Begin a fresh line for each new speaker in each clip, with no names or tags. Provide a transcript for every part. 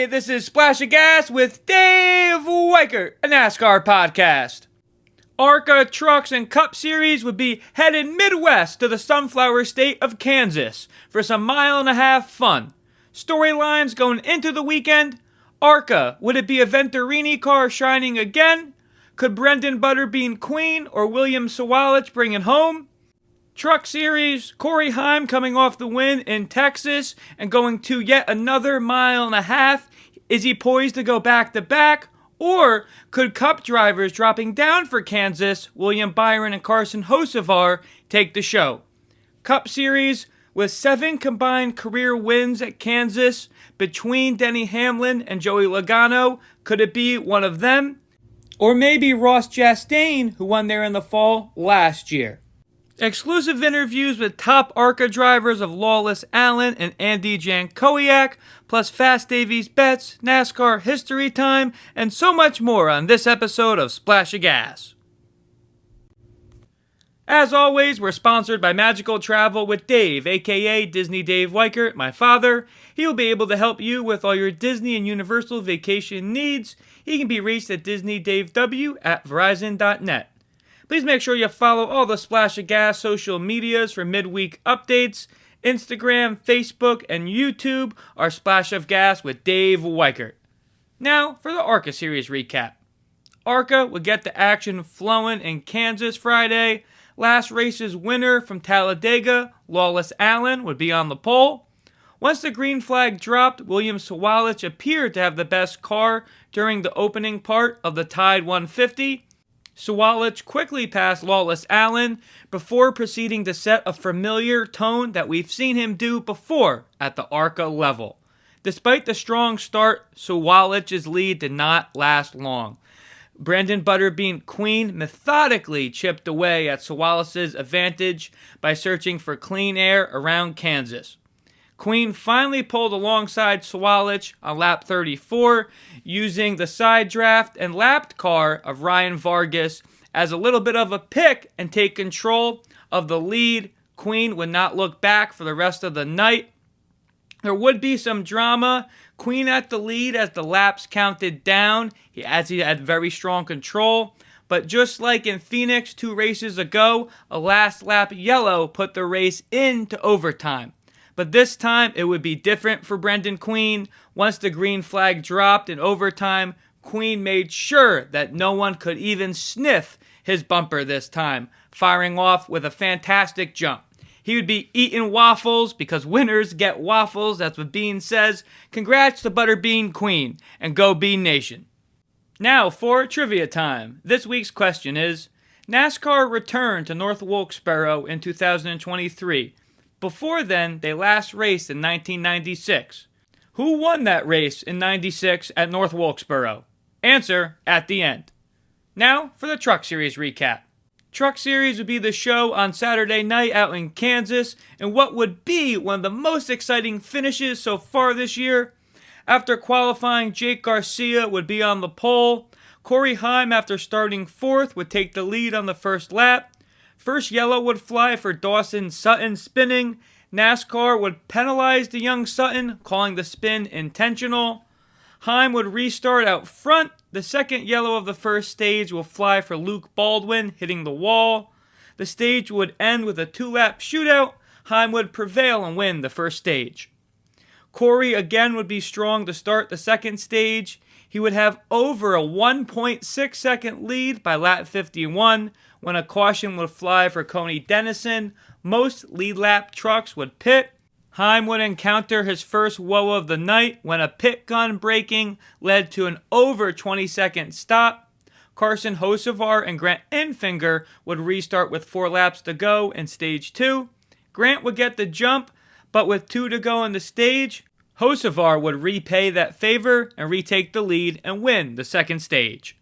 Hey, this is Splash of Gas with Dave Weichert, a NASCAR podcast. ARCA Trucks and Cup Series would be headed Midwest to the sunflower state of Kansas for some mile-and-a-half fun. Storylines going into the weekend: ARCA, would it be a Venturini car shining again? Could Brenden Butterbean queen or William Sawalich bring it home? Truck Series, Corey Heim coming off the win in Texas and going to yet another mile-and-a-half. Is he poised to go back-to-back? Or could Cup drivers dropping down for Kansas, Byron and Carson Hocevar, take the show? Cup Series, with 7 combined career wins at Kansas between Denny, Hamlin, and Joey Logano, could it be one of them? Or maybe Ross Chastain, who won there in the fall last year. Exclusive interviews with top ARCA drivers of Lawless Allen and Andy Jankowiak, plus Fast Davies bets, NASCAR history time, and so much more on this episode of Splash of Gas. As always, we're sponsored by Magical Travel with Dave, aka Disney Dave Weichert, my father. He will be able to help you with all your Disney and Universal vacation needs. He can be reached at DisneyDaveW@Verizon.net. Please make sure you follow all the Splash of Gas social medias for midweek updates. Instagram, Facebook, and YouTube are Splash of Gas with Dave Weichert. Now for the ARCA Series recap. ARCA would get the action flowing in Kansas Friday. Last race's winner from Talladega, Lawless Allen, would be on the pole. Once the green flag dropped, William Sawalich appeared to have the best car during the opening part of the tied 150. Sawalich quickly passed Lawless Allen before proceeding to set a familiar tone that we've seen him do before at the ARCA level. Despite the strong start, Sawalich's lead did not last long. Brenden Butterbean Queen methodically chipped away at Sawalich's advantage by searching for clean air around Kansas. Queen finally pulled alongside Sawalich on lap 34, using the side draft and lapped car of Ryan Vargas as a little bit of a pick and take control of the lead. Queen would not look back for the rest of the night. There would be some drama. Queen at the lead as the laps counted down, as he had very strong control. But just like in Phoenix 2 races ago, a last lap yellow put the race into overtime. But this time, it would be different for Brenden Queen. Once the green flag dropped in overtime, Queen made sure that no one could even sniff his bumper this time, firing off with a fantastic jump. He would be eating waffles because winners get waffles, that's what Bean says. Congrats to Butterbean Queen, and go Bean Nation. Now for trivia time. This week's question is, NASCAR returned to North Wilkesboro in 2023. Before then, they last raced in 1996. Who won that race in 96 at North Wilkesboro? Answer at the end. Now for the Truck Series recap. Truck Series would be the show on Saturday night out in Kansas, and what would be one of the most exciting finishes so far this year. After qualifying, Jake Garcia would be on the pole. Corey Heim, after starting 4th, would take the lead on the first lap. First yellow would fly for Dawson Sutton spinning. NASCAR would penalize the young Sutton, calling the spin intentional. Heim would restart out front. The second yellow of the first stage will fly for Luke Baldwin, hitting the wall. The stage would end with a 2-lap shootout. Heim would prevail and win the first stage. Corey again would be strong to start the second stage. He would have over a 1.6 second lead by lap 51 when a caution would fly for Coney Dennison. Most lead lap trucks would pit. Heim would encounter his first woe of the night when a pit gun braking led to an over 20-second stop. Carson Hocevar and Grant Enfinger would restart with 4 laps to go in stage 2. Grant would get the jump, but with 2 to go in the stage, Hocevar would repay that favor and retake the lead and win the second stage.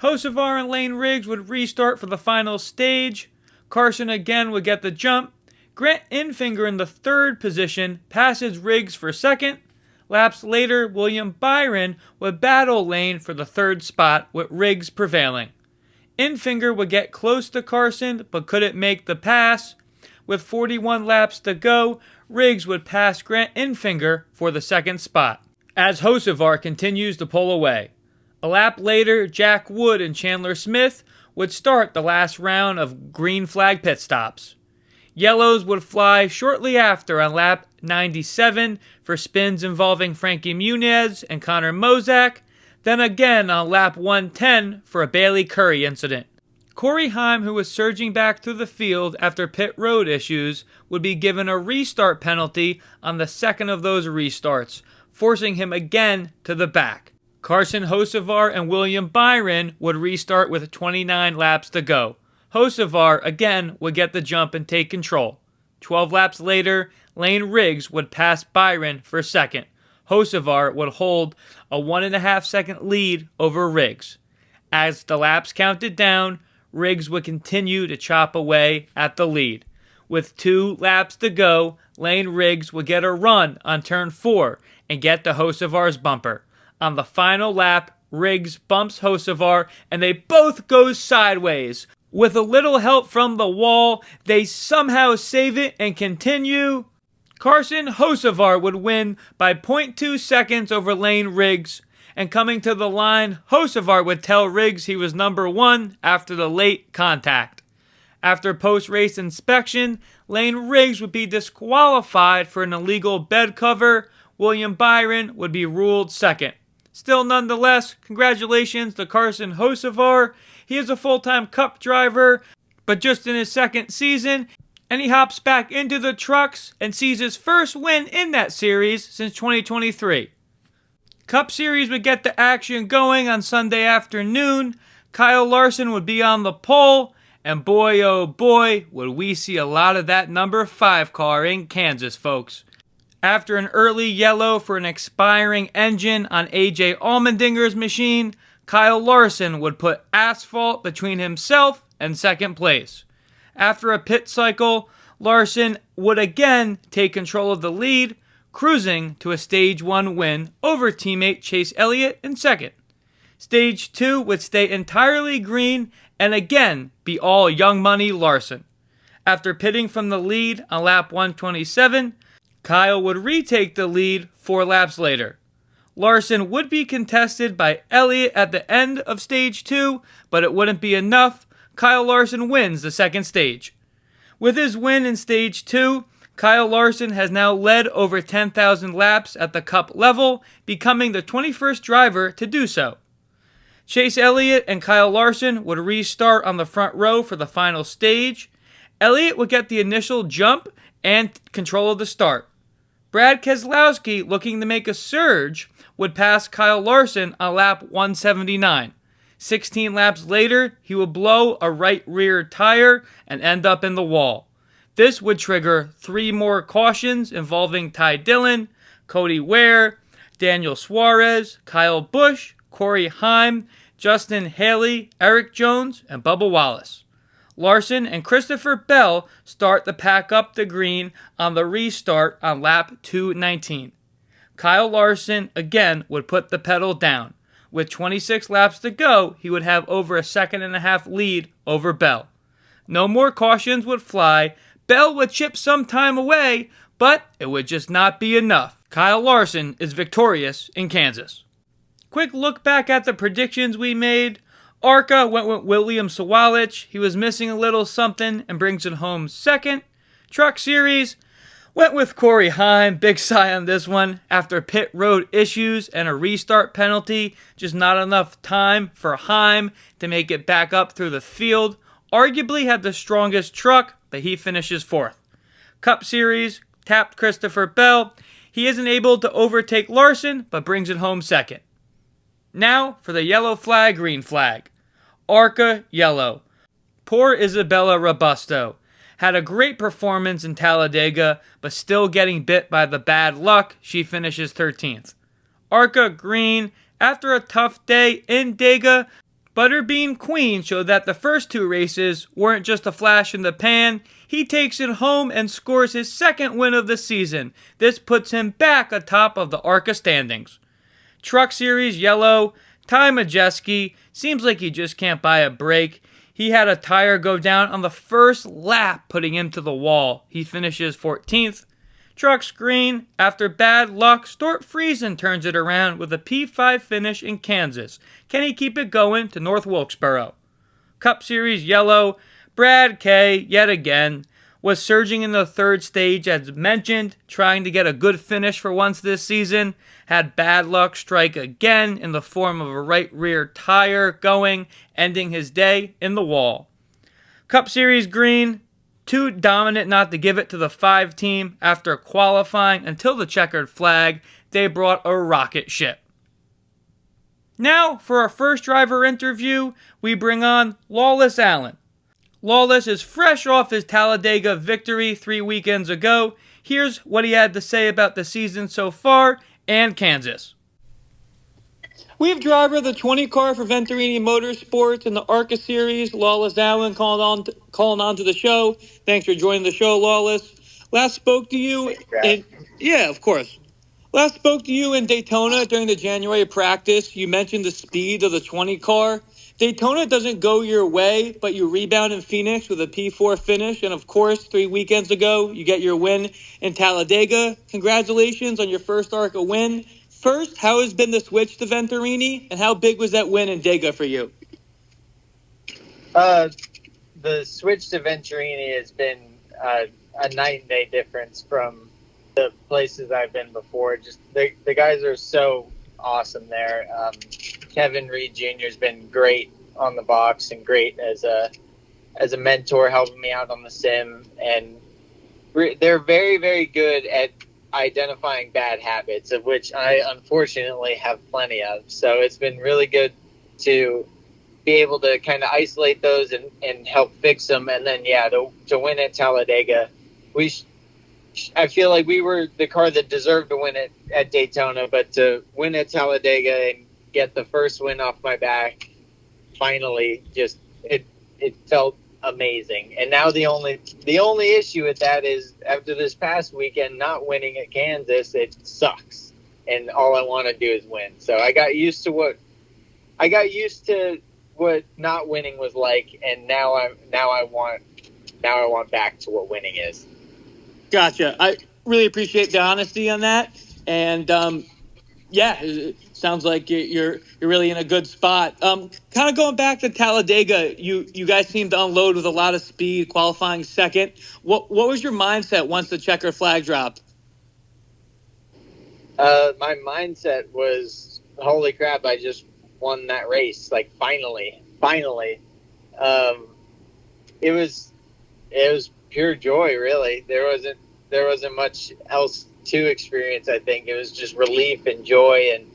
Hocevar and Lane Riggs would restart for the final stage. Carson again would get the jump. Grant Enfinger in the 3rd position passes Riggs for 2nd. Laps later, William Byron would battle Lane for the 3rd spot, with Riggs prevailing. Enfinger would get close to Carson, but couldn't make the pass. With 41 laps to go, Riggs would pass Grant Enfinger for the 2nd spot. as Hocevar continues to pull away. A lap later, Jack Wood and Chandler Smith would start the last round of green flag pit stops. Yellows would fly shortly after on lap 97 for spins involving Frankie Muniz and Connor Mozak, then again on lap 110 for a Bailey Curry incident. Corey Heim, who was surging back through the field after pit road issues, would be given a restart penalty on the second of those restarts, forcing him again to the back. Carson Hocevar and William Byron would restart with 29 laps to go. Hocevar again would get the jump and take control. 12 laps later, Lane Riggs would pass Byron for second. Hocevar would hold a 1.5 second lead over Riggs. As the laps counted down, Riggs would continue to chop away at the lead. With 2 laps to go, Lane Riggs would get a run on turn 4 and get to Hocevar's bumper. On the final lap, Riggs bumps Hocevar and they both go sideways. With a little help from the wall, they somehow save it and continue. Carson Hocevar would win by 0.2 seconds over Lane Riggs, and coming to the line, Hocevar would tell Riggs he was number 1 after the late contact. After post-race inspection, Lane Riggs would be disqualified for an illegal bed cover. William Byron would be ruled second. Still, nonetheless, congratulations to Carson Hocevar. He is a full-time Cup driver, but just in his second season, and he hops back into the trucks and sees his first win in that series since 2023. Cup Series would get the action going on Sunday afternoon. Kyle Larson would be on the pole, and boy oh boy would we see a lot of that number 5 car in Kansas, folks. After an early yellow for an expiring engine on AJ Allmendinger's machine, Kyle Larson would put asphalt between himself and second place. After a pit cycle, Larson would again take control of the lead, cruising to a Stage 1 win over teammate Chase Elliott in second. Stage 2 would stay entirely green and again be all Young Money Larson. After pitting from the lead on lap 127, Kyle would retake the lead 4 laps later. Larson would be contested by Elliott at the end of Stage 2, but it wouldn't be enough. Kyle Larson wins the second stage. With his win in Stage 2, Kyle Larson has now led over 10,000 laps at the Cup level, becoming the 21st driver to do so. Chase Elliott and Kyle Larson would restart on the front row for the final stage. Elliott would get the initial jump and control of the start. Brad Keselowski, looking to make a surge, would pass Kyle Larson on lap 179. 16 laps later, he would blow a right rear tire and end up in the wall. This would trigger 3 more cautions involving Ty Dillon, Cody Ware, Daniel Suarez, Kyle Busch, Corey Heim, Justin Haley, Eric Jones, and Bubba Wallace. Larson and Christopher Bell start the pack up the green on the restart on lap 219. Kyle Larson again would put the pedal down. With 26 laps to go, he would have over a 1.5 second lead over Bell. No more cautions would fly. Bell would chip some time away, but it would just not be enough. Kyle Larson is victorious in Kansas. Quick look back at the predictions we made. ARCA went with William Sawalich. He was missing a little something and brings it home second. Truck Series went with Corey Heim. Big sigh on this one. After pit road issues and a restart penalty, just not enough time for Heim to make it back up through the field. Arguably had the strongest truck, but he finishes 4th. Cup Series tapped Christopher Bell. He isn't able to overtake Larson, but brings it home second. Now for the yellow flag, green flag. ARCA yellow. Poor Isabella Robusto. Had a great performance in Talladega, but still getting bit by the bad luck. She finishes 13th. ARCA green. After a tough day in Dega, Butterbean Queen showed that the first 2 races weren't just a flash in the pan. He takes it home and scores his second win of the season. This puts him back atop of the ARCA standings. Truck Series yellow. Ty Majeski seems like he just can't buy a break. He had a tire go down on the first lap, putting him to the wall. He finishes 14th. Trucks green. After bad luck, Stort Friesen turns it around with a P5 finish in Kansas. Can he keep it going to North Wilkesboro? Cup Series yellow. Brad K, yet again, was surging in the third stage as mentioned, trying to get a good finish for once this season. Had bad luck strike again in the form of a right rear tire going, ending his day in the wall. Cup Series green. Too dominant not to give it to the 5 team. After qualifying until the checkered flag, they brought a rocket ship. Now, for our first driver interview, we bring on Lawless Allen. Lawless is fresh off his Talladega victory 3 weekends ago. Here's what he had to say about the season so far and Kansas. We have driver of the 20 car for Venturini Motorsports in the ARCA series, Lawless Allen, calling on to the show. Thanks for joining the show, Lawless. Last spoke to you Last spoke to you in Daytona during the January practice. You mentioned the speed of the 20 car. Daytona doesn't go your way, but you rebound in Phoenix with a P4 finish. And of course, 3 weekends ago, you get your win in Talladega. Congratulations on your first ARCA win. First, how has been the switch to Venturini, and how big was that win in Dega for you?
The switch to Venturini has been a night and day difference from the places I've been before. Just the guys are so awesome there. Kevin Reed Jr. has been great on the box and great as a mentor, helping me out on the sim, and they're very, very good at identifying bad habits, of which I unfortunately have plenty of. So it's been really good to be able to kind of isolate those and help fix them. And then, to win at Talladega, I feel like we were the car that deserved to win it at Daytona, but to win at Talladega and get the first win off my back, finally, just it felt amazing. And now the only issue with that is after this past weekend not winning at Kansas, it sucks, and all I want to do is win. So I got used to what not winning was like, and now I want back to what winning is.
Gotcha. I really appreciate the honesty on that, and it sounds like you're really in a good spot. Kind of going back to Talladega, you guys seemed to unload with a lot of speed, qualifying second. What was your mindset once the checker flag dropped?
My mindset was, holy crap, I just won that race. Like, finally. It was pure joy, really. There wasn't much else to experience. I think it was just relief and joy and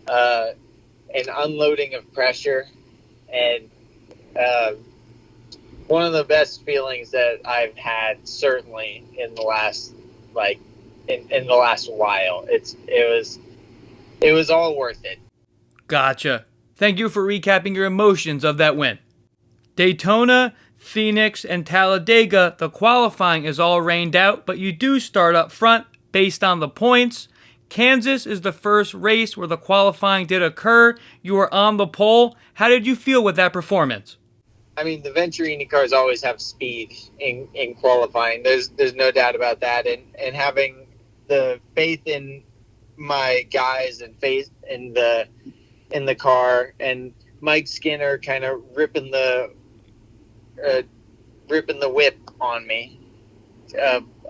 an unloading of pressure, and one of the best feelings that I've had certainly in the last in the last while. It was all worth it.
Gotcha. Thank you for recapping your emotions of that win. Daytona, Phoenix, and Talladega, the qualifying is all rained out, but you do start up front based on the points. Kansas is the first race where the qualifying did occur. You were on the pole. How did you feel with that performance?
I mean, the Venturini cars always have speed in qualifying. There's no doubt about that. And having the faith in my guys and faith in the car, and Mike Skinner kind of ripping the whip on me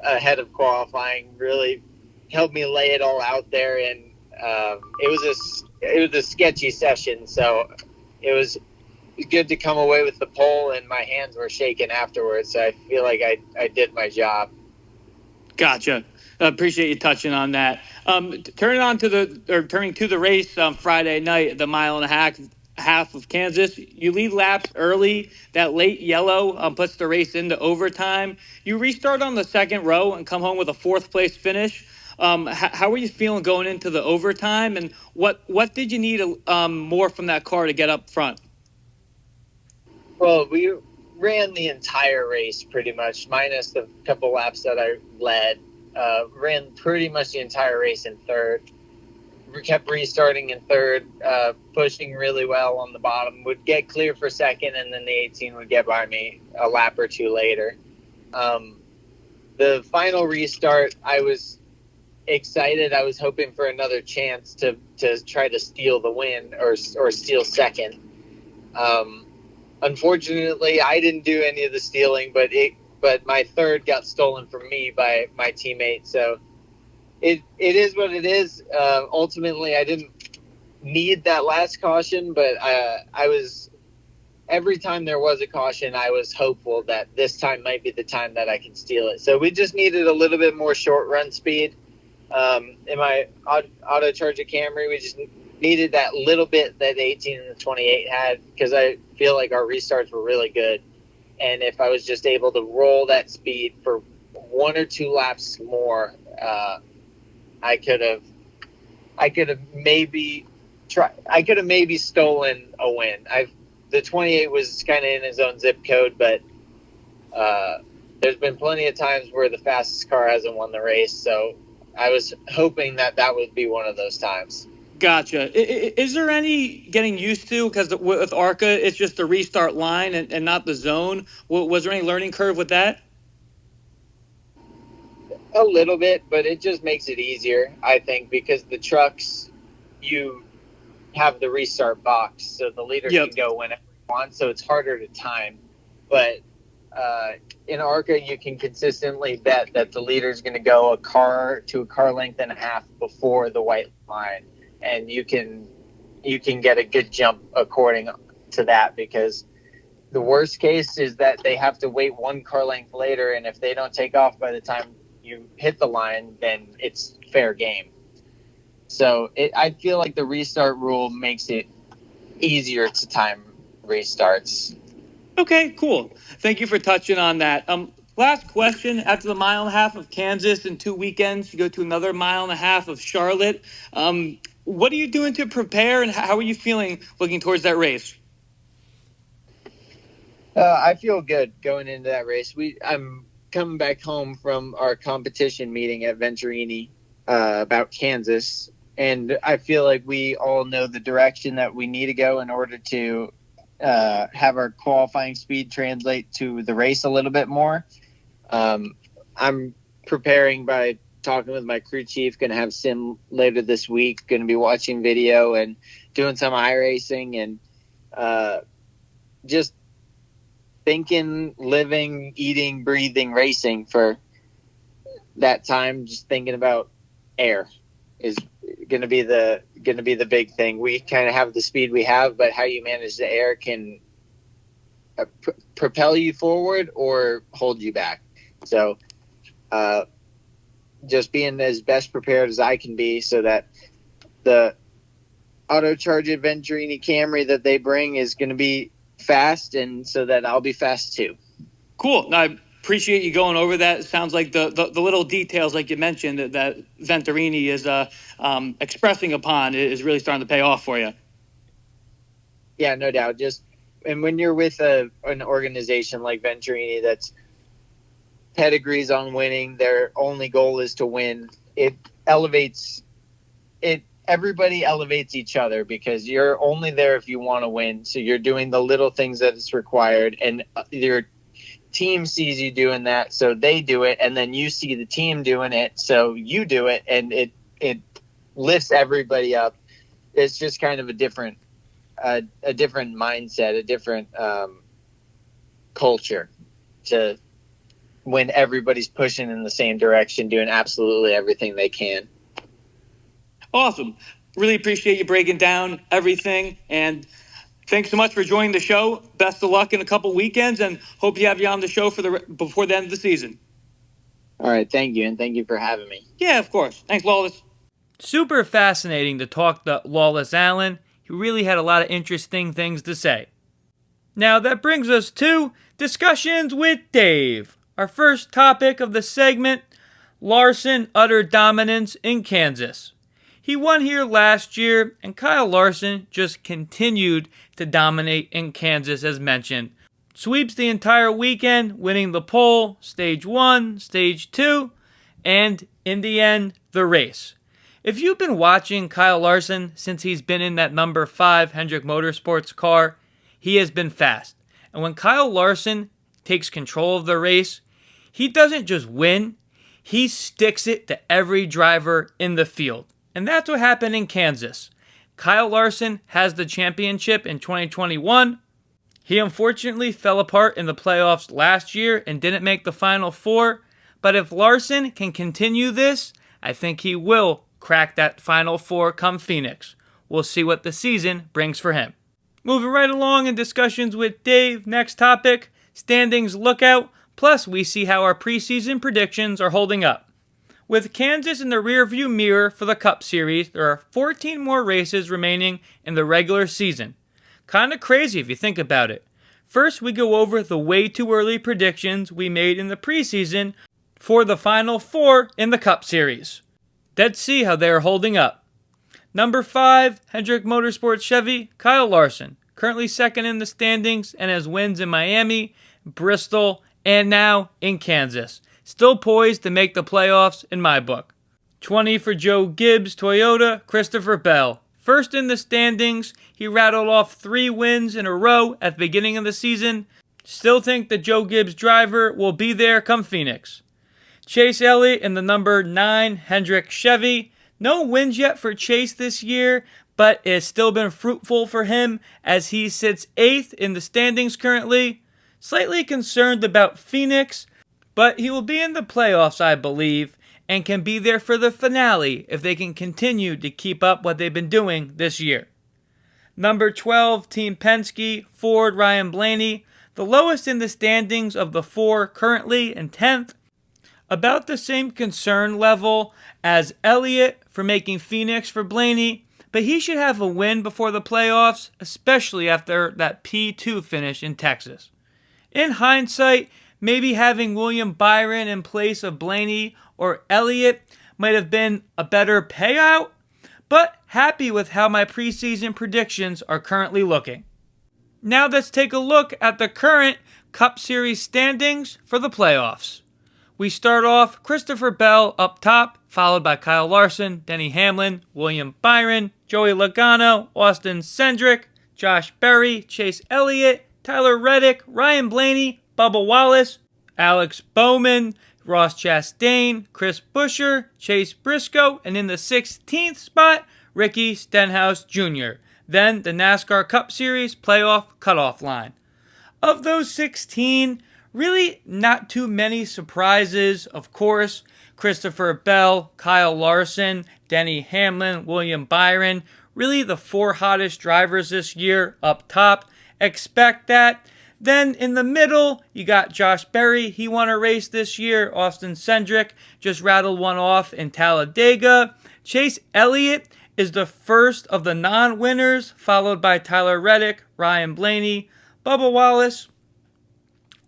ahead of qualifying really helped me lay it all out there. And it was a sketchy session, so it was good to come away with the pole, and my hands were shaking afterwards. So I feel like I did my job.
Gotcha. Appreciate you touching on that. Turning to the race on Friday night, the mile and a half of Kansas. You lead laps early. That late yellow puts the race into overtime. You restart on the second row and come home with a fourth place finish. How were you feeling going into the overtime, and what did you need more from that car to get up front?
Well, we ran the entire race pretty much, minus the couple laps that I led. Ran pretty much the entire race in third. We kept restarting in third, pushing really well on the bottom. Would get clear for second, and then the 18 would get by me a lap or two later. The the final restart, I was excited. I was hoping for another chance to try to steal the win or steal second. Unfortunately, I didn't do any of the stealing, but my third got stolen from me by my teammate. So it is what it is. Ultimately, I didn't need that last caution, but I was, every time there was a caution, I was hopeful that this time might be the time that I can steal it. So we just needed a little bit more short run speed. In my auto charger Camry, we just needed that little bit that the 18 and the 28 had, because I feel like our restarts were really good. And if I was just able to roll that speed for 1 or 2 laps more, I could have maybe stolen a win. The 28 was kind of in his own zip code, but there's been plenty of times where the fastest car hasn't won the race. So I was hoping that would be one of those times.
Gotcha. Is there any getting used to, because with ARCA, it's just the restart line and not the zone? Was there any learning curve with that?
A little bit, but it just makes it easier, I think, because the trucks, you have the restart box, so the leader can go whenever he wants, so it's harder to time. But in ARCA, you can consistently bet that the leader is going to go a car length and a half before the white line, and you can get a good jump according to that, because the worst case is that they have to wait 1 car length later, and if they don't take off by the time you hit the line, then it's fair game. So I feel like the restart rule makes it easier to time restarts.
Okay, cool. Thank you for touching on that. Last question. After the 1.5 miles of Kansas in 2 weekends, you go to another 1.5 miles of Charlotte. What are you doing to prepare, and how are you feeling looking towards that race?
I feel good going into that race. I'm coming back home from our competition meeting at Venturini about Kansas, and I feel like we all know the direction that we need to go in order to have our qualifying speed translate to the race a little bit more. I'm preparing by talking with my crew chief, going to have sim later this week, going to be watching video and doing some iRacing, and just thinking, living, eating, breathing, racing for that time. Just thinking about air is going to be the big thing. We kind of have the speed we have, but how you manage the air can propel you forward or hold you back. So just being as best prepared as I can be, so that the auto charge Venturini Camry that they bring is going to be fast, and so that I'll be fast too.
Cool. I appreciate you going over that. It sounds like the little details, like you mentioned, that Venturini is expressing upon is really starting to pay off for you.
Yeah, no doubt. And when you're with an organization like Venturini that's pedigrees on winning, their only goal is to win, it elevates it. Everybody elevates each other, because you're only there if you want to win. So you're doing the little things that is required, and your team sees you doing that, so they do it, and then you see the team doing it, so you do it, and it lifts everybody up. It's just kind of a different mindset, a different culture, to when everybody's pushing in the same direction, doing absolutely everything they can.
Awesome. Really appreciate you breaking down everything, and thanks so much for joining the show. Best of luck in a couple weekends, and hope you have you on the show before the end of the season.
All right, thank you, and thank you for having me.
Yeah, of course. Thanks, Lawless.
Super fascinating to talk to Lawless Allen. He really had a lot of interesting things to say. Now that brings us to Discussions with Dave. Our first topic of the segment, Larson utter dominance in Kansas. He won here last year, and Kyle Larson just continued to dominate in Kansas as mentioned. Sweeps the entire weekend, winning the pole, stage 1, stage 2, and in the end, the race. If you've been watching Kyle Larson since he's been in that number 5 Hendrick Motorsports car, he has been fast. And when Kyle Larson takes control of the race, He doesn't just win, he sticks it to every driver in the field. And that's what happened in Kansas. Kyle Larson has the championship in 2021. He unfortunately fell apart in the playoffs last year and didn't make the Final Four. But if Larson can continue this, I think he will crack that Final Four come Phoenix. We'll see what the season brings for him. Moving right along in discussions with Dave, next topic, standings lookout, plus we see how our preseason predictions are holding up. With Kansas in the rearview mirror for the Cup Series, there are 14 more races remaining in the regular season. Kinda crazy if you think about it. First, we go over the way too early predictions we made in the preseason for the Final Four in the Cup Series. Let's see how they are holding up. Number 5, Hendrick Motorsports Chevy, Kyle Larson, currently second in the standings and has wins in Miami, Bristol, and now in Kansas. Still poised to make the playoffs in my book. 20 for Joe Gibbs, Toyota, Christopher Bell. First in the standings, he rattled off 3 wins in a row at the beginning of the season. Still think the Joe Gibbs driver will be there come Phoenix. Chase Elliott in the number 9 Hendrick Chevy. No wins yet for Chase this year, but it's still been fruitful for him as he sits 8th in the standings currently. Slightly concerned about Phoenix, but he will be in the playoffs, I believe, and can be there for the finale if they can continue to keep up what they've been doing this year. Number 12, Team Penske, Ford, Ryan Blaney, the lowest in the standings of the 4 currently in 10th. About the same concern level as Elliott for making Phoenix for Blaney, but he should have a win before the playoffs, especially after that P2 finish in Texas. In hindsight, maybe having William Byron in place of Blaney or Elliott might have been a better payout, but happy with how my preseason predictions are currently looking. Now let's take a look at the current Cup Series standings for the playoffs. We start off Christopher Bell up top, followed by Kyle Larson, Denny Hamlin, William Byron, Joey Logano, Austin Cindric, Josh Berry, Chase Elliott, Tyler Reddick, Ryan Blaney, Bubba Wallace, Alex Bowman, Ross Chastain, Chris Buescher, Chase Briscoe, and in the 16th spot, Ricky Stenhouse Jr. Then the NASCAR Cup Series playoff cutoff line. Of those 16, really not too many surprises, of course. Christopher Bell, Kyle Larson, Denny Hamlin, William Byron, really the 4 hottest drivers this year up top. Expect that. Then in the middle, you got Josh Berry. He won a race this year. Austin Cindric just rattled one off in Talladega. Chase Elliott is the first of the non-winners, followed by Tyler Reddick, Ryan Blaney, Bubba Wallace.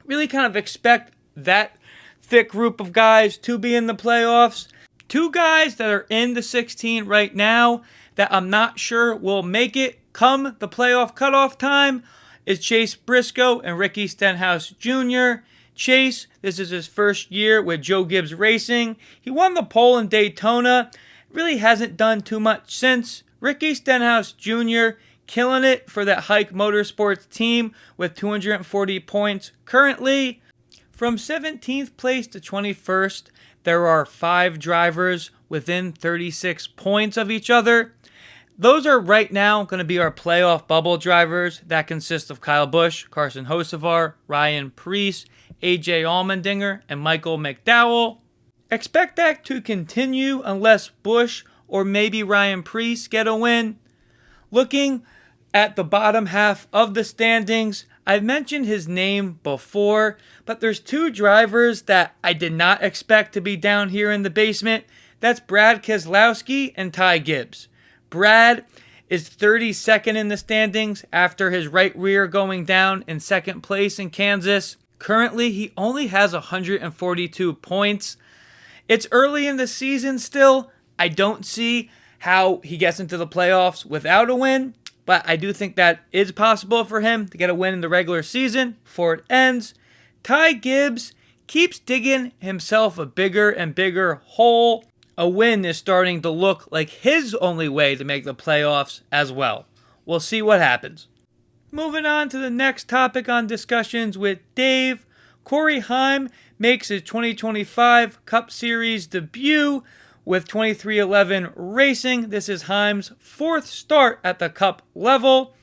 Really kind of expect that thick group of guys to be in the playoffs. 2 guys that are in the 16 right now that I'm not sure will make it come the playoff cutoff time is Chase Briscoe and Ricky Stenhouse Jr. Chase, this is his first year with Joe Gibbs Racing. He won the pole in Daytona. Really hasn't done too much since. Ricky Stenhouse Jr. killing it for that Hike Motorsports team with 240 points currently. From 17th place to 21st, there are 5 drivers within 36 points of each other. Those are right now going to be our playoff bubble drivers. That consists of Kyle Busch, Carson Hocevar, Ryan Preece, AJ Allmendinger, and Michael McDowell. Expect that to continue unless Busch or maybe Ryan Preece get a win. Looking at the bottom half of the standings, I've mentioned his name before, but there's 2 drivers that I did not expect to be down here in the basement. That's Brad Keselowski and Ty Gibbs. Brad is 32nd in the standings after his right rear going down in 2nd place in Kansas. Currently, he only has 142 points. It's early in the season still. I don't see how he gets into the playoffs without a win, but I do think that is possible for him to get a win in the regular season before it ends. Ty Gibbs keeps digging himself a bigger and bigger hole. A win is starting to look like his only way to make the playoffs as well. We'll see what happens. Moving on to the next topic on discussions with Dave. Corey Heim makes his 2025 Cup Series debut with 2311 Racing. This is Heim's fourth start at the Cup level.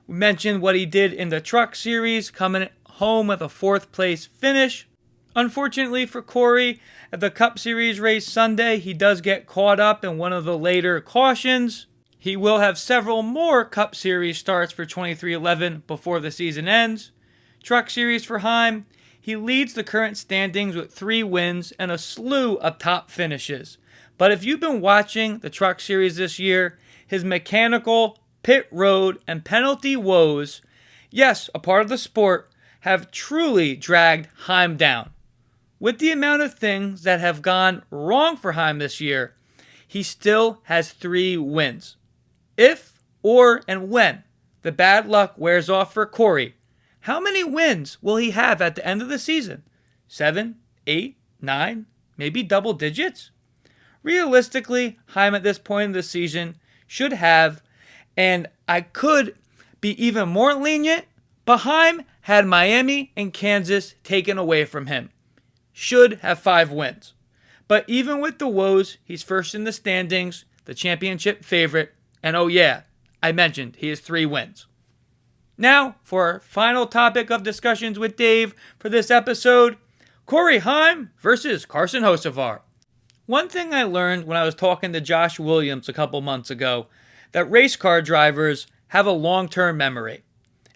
We mentioned what he did in the Truck Series, coming home with a fourth place finish. Unfortunately for Corey, at the Cup Series race Sunday, he does get caught up in one of the later cautions. He will have several more Cup Series starts for 2311 before the season ends. Truck Series for Heim, he leads the current standings with 3 wins and a slew of top finishes. But if you've been watching the Truck Series this year, his mechanical, pit road, and penalty woes, yes, a part of the sport, have truly dragged Heim down. With the amount of things that have gone wrong for Heim this year, he still has 3 wins. If, or, and when the bad luck wears off for Corey, how many wins will he have at the end of the season? 7, 8, 9, maybe double digits? Realistically, Heim at this point in the season should have, and I could be even more lenient, but Heim had Miami and Kansas taken away from him. Should have 5 wins. But even with the woes, he's first in the standings, the championship favorite, and oh yeah, I mentioned he has 3 wins. Now, for our final topic of discussions with Dave for this episode, Corey Heim versus Carson Hocevar. One thing I learned when I was talking to Josh Williams a couple months ago, that race car drivers have a long-term memory.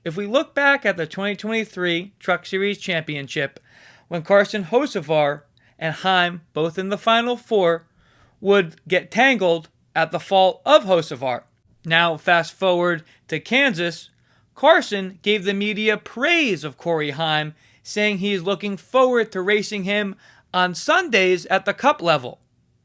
If we look back at the 2023 Truck Series Championship, when Carson Hocevar and Heim, both in the Final Four, would get tangled at the fault of Hocevar. Now, fast forward to Kansas, Carson gave the media praise of Corey Heim, saying he is looking forward to racing him on Sundays at the Cup level.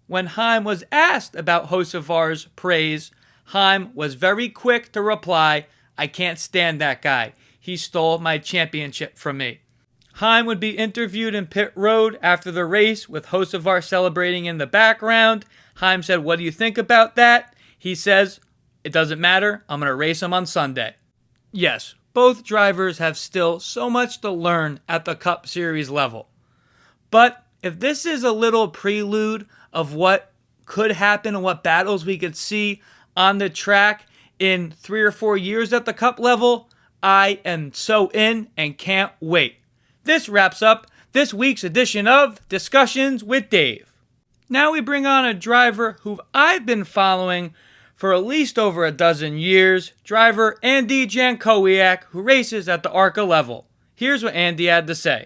When Heim was asked about Hocevar's praise, Heim was very quick to reply, "I can't stand that guy. He stole my championship from me." Heim would be interviewed in pit road after the race with Hocevar celebrating in the background. Heim said, "What do you think about that?" He says, "It doesn't matter. I'm going to race him on Sunday." Yes, both drivers have still so much to learn at the Cup Series level. But if this is a little prelude of what could happen and what battles we could see on the track in 3 or 4 years at the Cup level, I am so in and can't wait. This wraps up this week's edition of Discussions with Dave. Now we bring on a driver who I've been following for at least over a dozen years, driver Andy Jankowiak, who races at the ARCA level. Here's what Andy had to say.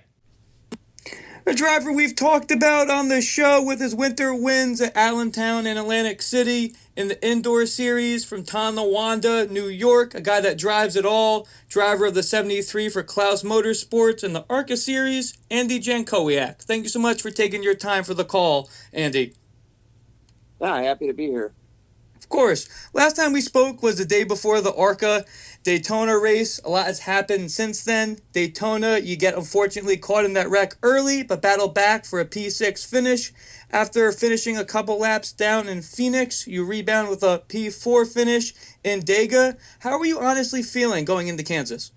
A driver we've talked about on the show with his winter wins at Allentown and Atlantic City in the indoor series from Tonawanda, New York, a guy that drives it all, driver of the 73 for Klaus Motorsports in the ARCA series, Andy Jankowiak. Thank you so much for taking your time for the call, Andy.
Yeah, happy to be here.
Of course. Last time we spoke was the day before the ARCA Daytona race. A lot has happened since then. Daytona, you get unfortunately caught in that wreck early, but battle back for a P6 finish. After finishing a couple laps down in Phoenix, you rebound with a P4 finish in Dega. How were you honestly feeling going into Kansas?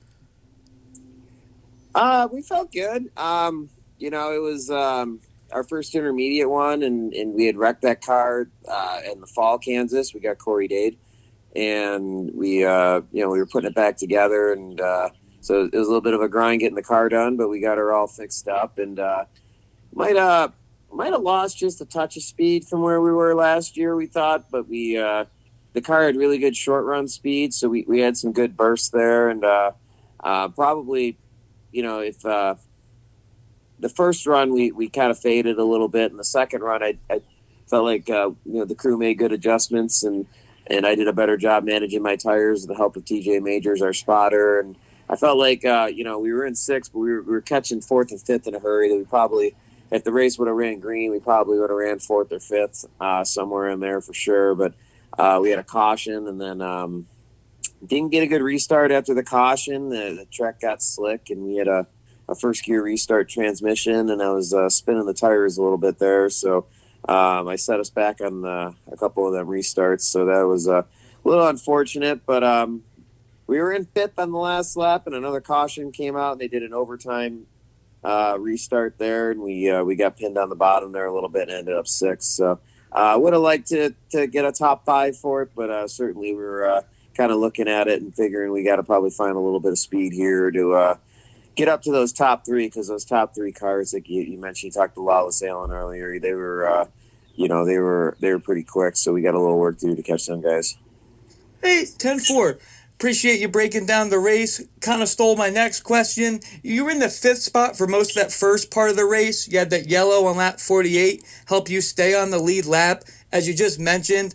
We felt good. It was our first intermediate one, and we had wrecked that car in the fall, Kansas. We got Corey Dade, and we were putting it back together, and so it was a little bit of a grind getting the car done, but we got her all fixed up, and might have lost just a touch of speed from where we were last year, we thought, but the car had really good short run speed, so we had some good bursts there, and probably, if the first run we kind of faded a little bit, and the second run I felt like the crew made good adjustments, and I did a better job managing my tires with the help of TJ Majors, our spotter, and I felt like we were in sixth, but we were catching fourth and fifth in a hurry. That we probably, if the race would have ran green, we probably would have ran fourth or fifth, somewhere in there for sure. But we had a caution, and then didn't get a good restart after the caution. The track got slick, and we had a first gear restart transmission, and I was spinning the tires a little bit there. So I set us back on a couple of them restarts. So that was a little unfortunate, but we were in fifth on the last lap, and another caution came out, and they did an overtime restart there, and we got pinned on the bottom there a little bit and ended up 6th. So would have liked to get a top 5 for it, but certainly we were kind of looking at it and figuring we got to probably find a little bit of speed here to get up to those top 3, because those top 3 cars, like you mentioned, you talked to Lawless earlier, they were they were pretty quick, so we got a little work to do to catch them guys.
Hey, 10-4. Appreciate you breaking down the race. Kind of stole my next question. You were in the 5th spot for most of that first part of the race. You had that yellow on lap 48 help you stay on the lead lap. As you just mentioned,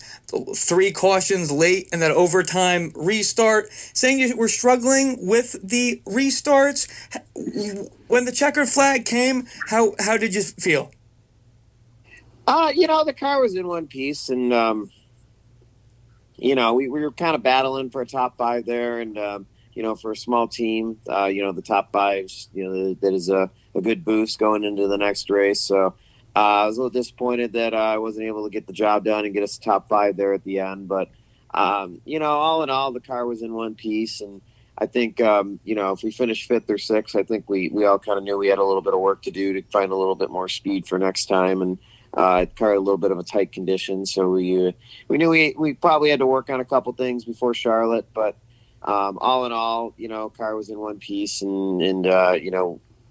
3 cautions late and that overtime restart. Saying you were struggling with the restarts. When the checkered flag came, how did you feel?
The car was in one piece, and we were kind of battling for a top 5 there, and for a small team, the top 5s, that is a good boost going into the next race. So I was a little disappointed that I wasn't able to get the job done and get us top 5 there at the end. But all in all, the car was in one piece, and I think if we finished 5th or 6th, I think we all kind of knew we had a little bit of work to do to find a little bit more speed for next time, and car a little bit of a tight condition, so we knew we probably had to work on a couple things before Charlotte, but all in all, car was in one piece, and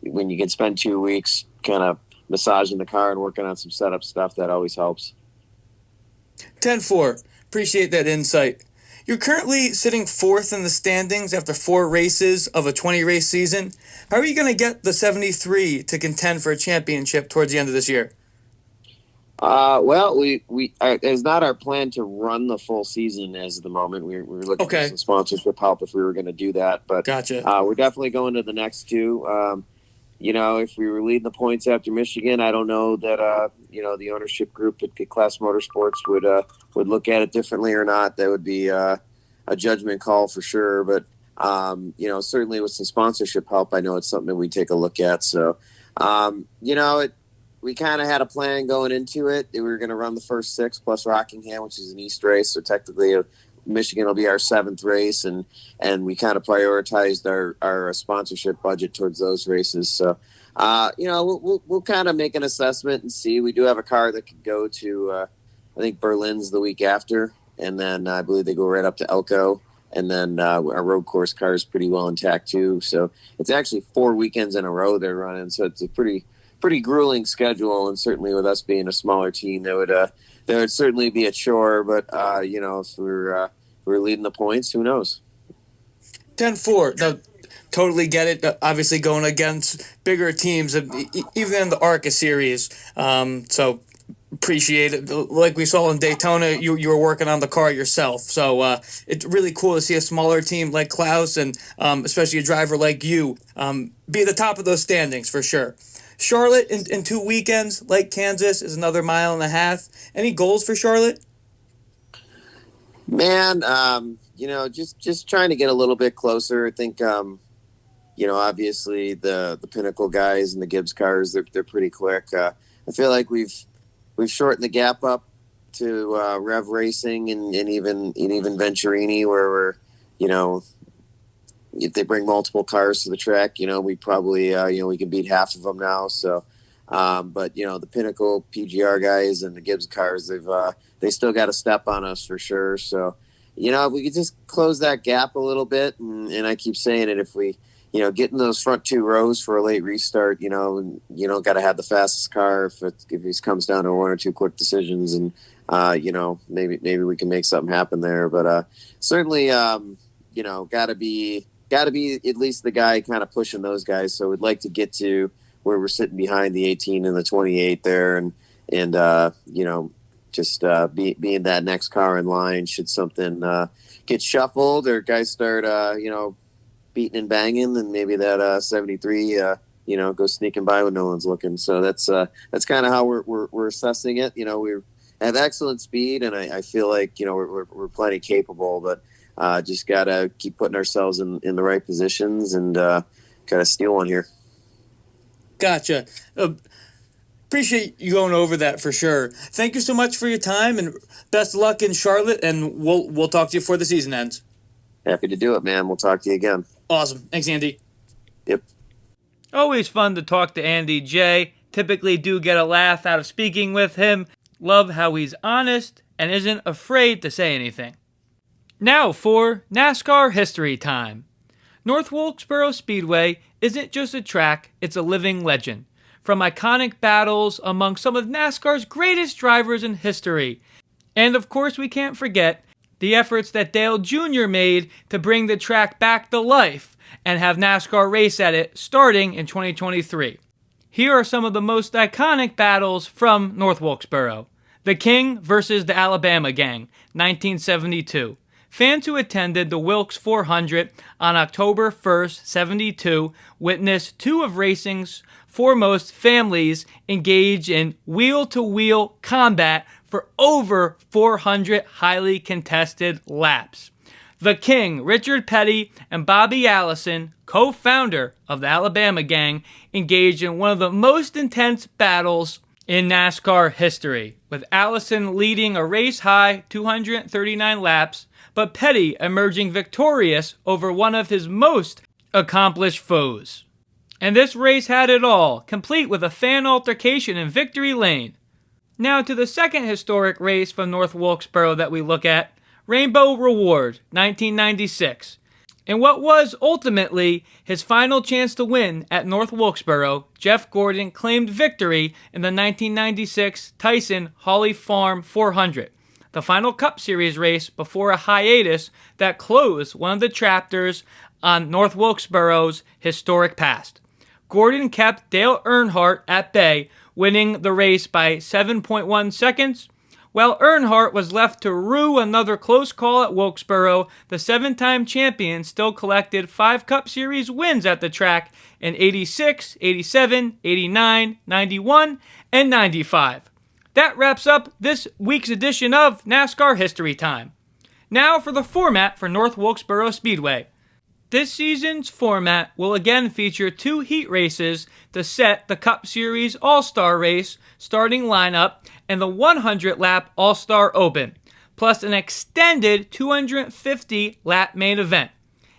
when you can spend 2 weeks kind of massaging the car and working on some setup stuff, that always helps.
10-4. Appreciate that insight. You're currently sitting 4th in the standings after 4 races of a 20-race season. How are you going to get the 73 to contend for a championship towards the end of this year?
It's not our plan to run the full season as of the moment. We're looking for some sponsorship help if we were going to do that. But
gotcha.
We're definitely going to the next 2. If we were leading the points after Michigan, I don't know that the ownership group at Class Motorsports would look at it differently or not. That would be a judgment call for sure. But certainly with some sponsorship help, I know it's something that we take a look at. So we kind of had a plan going into it. We were going to run the first 6 plus Rockingham, which is an East race. So technically Michigan will be our 7th race. And we kind of prioritized our sponsorship budget towards those races. So, we'll kind of make an assessment and see. We do have a car that could go to, I think Berlin's the week after. And then I believe they go right up to Elko. And then our road course car is pretty well intact too. So it's actually 4 weekends in a row they're running. So it's a pretty grueling schedule, and certainly with us being a smaller team, there would certainly be a chore. But if we're leading the points, who knows?
10-4. No, totally get it. Obviously, going against bigger teams, even in the ARCA series. So appreciate it. Like we saw in Daytona, you were working on the car yourself. So it's really cool to see a smaller team like Klaus and especially a driver like you be at the top of those standings for sure. Charlotte in 2 weekends, like Kansas, is another 1.5 miles. Any goals for Charlotte?
Man, just trying to get a little bit closer. I think, obviously the Pinnacle guys and the Gibbs cars, they're pretty quick. I feel like we've shortened the gap up to Rev Racing and even Venturini, where we're, if they bring multiple cars to the track, we probably, we can beat half of them now. So, but the Pinnacle PGR guys and the Gibbs cars, they still got a step on us for sure. So, if we could just close that gap a little bit, and I keep saying it, if we, get in those front 2 rows for a late restart, you don't got to have the fastest car if it comes down to 1 or 2 quick decisions, and maybe we can make something happen there. But certainly, got to be at least the guy kind of pushing those guys. So we'd like to get to where we're sitting behind the 18 and the 28 there, and just being that next car in line should something get shuffled or guys start beating and banging, and maybe that 73 goes sneaking by when no one's looking. So that's kind of how we're assessing it. We have excellent speed, and I feel like we're plenty capable, but just gotta keep putting ourselves in the right positions and gotta steal one here.
Gotcha. Appreciate you going over that for sure. Thank you so much for your time, and best of luck in Charlotte, and we'll talk to you before the season ends.
Happy to do it, man. We'll talk to you again.
Awesome. Thanks, Andy.
Yep.
Always fun to talk to Andy J. Typically do get a laugh out of speaking with him. Love how he's honest and isn't afraid to say anything. Now for NASCAR history time. North Wilkesboro Speedway isn't just a track, it's a living legend. From iconic battles among some of NASCAR's greatest drivers in history. And of course we can't forget the efforts that Dale Jr. made to bring the track back to life and have NASCAR race at it starting in 2023. Here are some of the most iconic battles from North Wilkesboro. The King versus the Alabama Gang, 1972. Fans who attended the Wilkes 400 on October 1st, 72 witnessed two of racing's foremost families engage in wheel-to-wheel combat for over 400 highly contested laps. The King, Richard Petty, and Bobby Allison, co-founder of the Alabama Gang, engaged in one of the most intense battles in NASCAR history, with Allison leading a race-high 239 laps, but Petty emerging victorious over one of his most accomplished foes. And this race had it all, complete with a fan altercation in Victory Lane. Now to the second historic race from North Wilkesboro that we look at, Rainbow Reward, 1996. In what was ultimately his final chance to win at North Wilkesboro, Jeff Gordon claimed victory in the 1996 Tyson Holly Farm 400, the final Cup Series race before a hiatus that closed one of the chapters on North Wilkesboro's historic past. Gordon kept Dale Earnhardt at bay, winning the race by 7.1 seconds. While Earnhardt was left to rue another close call at Wilkesboro, the seven-time champion still collected 5 Cup Series wins at the track in 86, 87, 89, 91, and 95. That wraps up this week's edition of NASCAR History Time. Now for the format for North Wilkesboro Speedway. This season's format will again feature 2 heat races to set the Cup Series All-Star Race starting lineup and the 100-lap All-Star Open, plus an extended 250-lap main event.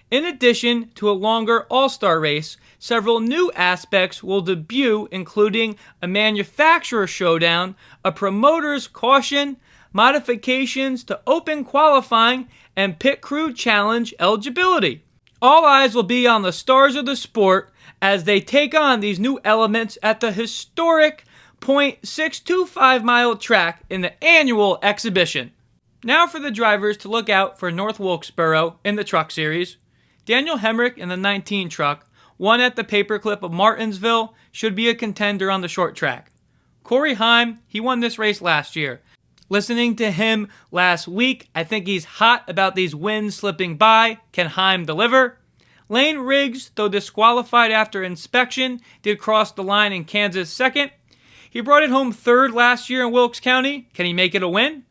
In addition to a longer All-Star Race, several new aspects will debut, including a manufacturer showdown, a promoter's caution, modifications to open qualifying, and pit crew challenge eligibility. All eyes will be on the stars of the sport as they take on these new elements at the historic .625-mile track in the annual exhibition. Now for the drivers to look out for North Wilkesboro in the Truck Series. Daniel Hemrick in the 19 truck, won at the paperclip of Martinsville, should be a contender on the short track. Corey Heim, he won this race last year. Listening to him last week, I think he's hot about these wins slipping by. Can Heim deliver? Lane Riggs, though disqualified after inspection, did cross the line in Kansas second. He brought it home third last year in Wilkes County. Can he make it a win?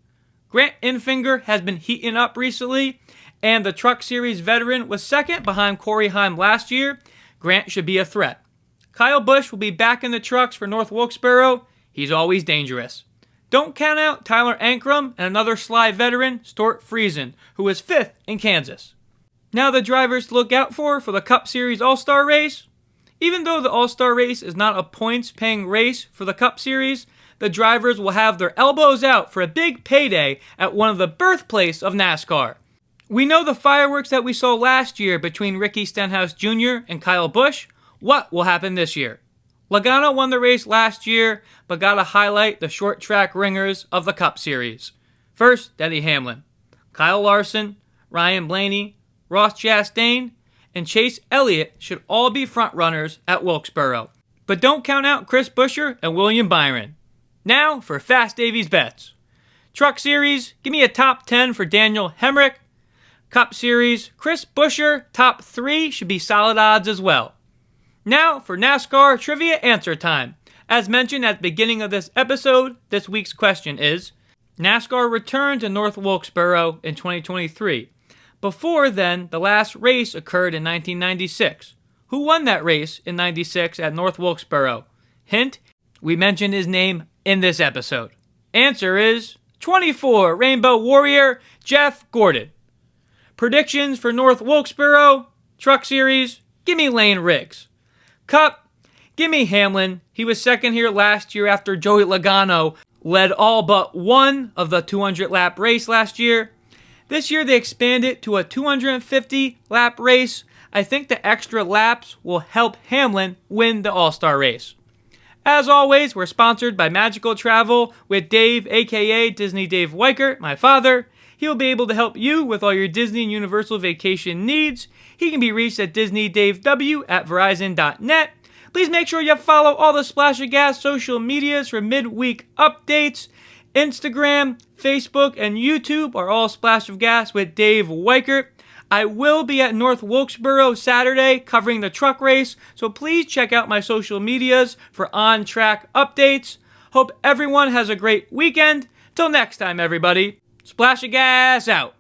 Grant Infinger has been heating up recently, and the Truck Series veteran was second behind Corey Heim last year. Grant should be a threat. Kyle Busch will be back in the trucks for North Wilkesboro. He's always dangerous. Don't count out Tyler Ankrum and another Sly veteran, Stuart Friesen, who was 5th in Kansas. Now the drivers to look out for the Cup Series All-Star Race. Even though the All-Star Race is not a points-paying race for the Cup Series, the drivers will have their elbows out for a big payday at one of the birthplace of NASCAR. We know the fireworks that we saw last year between Ricky Stenhouse Jr. and Kyle Busch. What will happen this year? Logano won the race last year, but gotta highlight the short track ringers of the Cup Series. First, Denny Hamlin, Kyle Larson, Ryan Blaney, Ross Chastain, and Chase Elliott should all be front runners at Wilkesboro. But don't count out Chris Buescher and William Byron. Now for Fast Davies bets. Truck Series, give me a top 10 for Daniel Hemrick. Cup Series, Chris Buescher, top 3 should be solid odds as well. Now for NASCAR Trivia Answer Time. As mentioned at the beginning of this episode, this week's question is, NASCAR returned to North Wilkesboro in 2023. Before then, the last race occurred in 1996. Who won that race in 96 at North Wilkesboro? Hint, we mentioned his name in this episode. Answer is 24, Rainbow Warrior, Jeff Gordon. Predictions for North Wilkesboro, Truck Series, give me Lane Riggs. Cup, Give me Hamlin. He was second here last year after Joey Logano led all but one of the 200-lap race last year. This year they expanded it to a 250-lap race. I think the extra laps will help Hamlin win the All-Star race. As always, we're sponsored by Magical Travel with Dave, aka Disney Dave Weichert, my father. He'll be able to help you with all your Disney and Universal vacation needs. He can be reached at DisneyDaveW@Verizon.net. Please make sure you follow all the Splash of Gas social medias for midweek updates. Instagram, Facebook, and YouTube are all Splash of Gas with Dave Weichert. I will be at North Wilkesboro Saturday covering the truck race, so please check out my social medias for on-track updates. Hope everyone has a great weekend. Till next time, everybody. Splash of Gas out.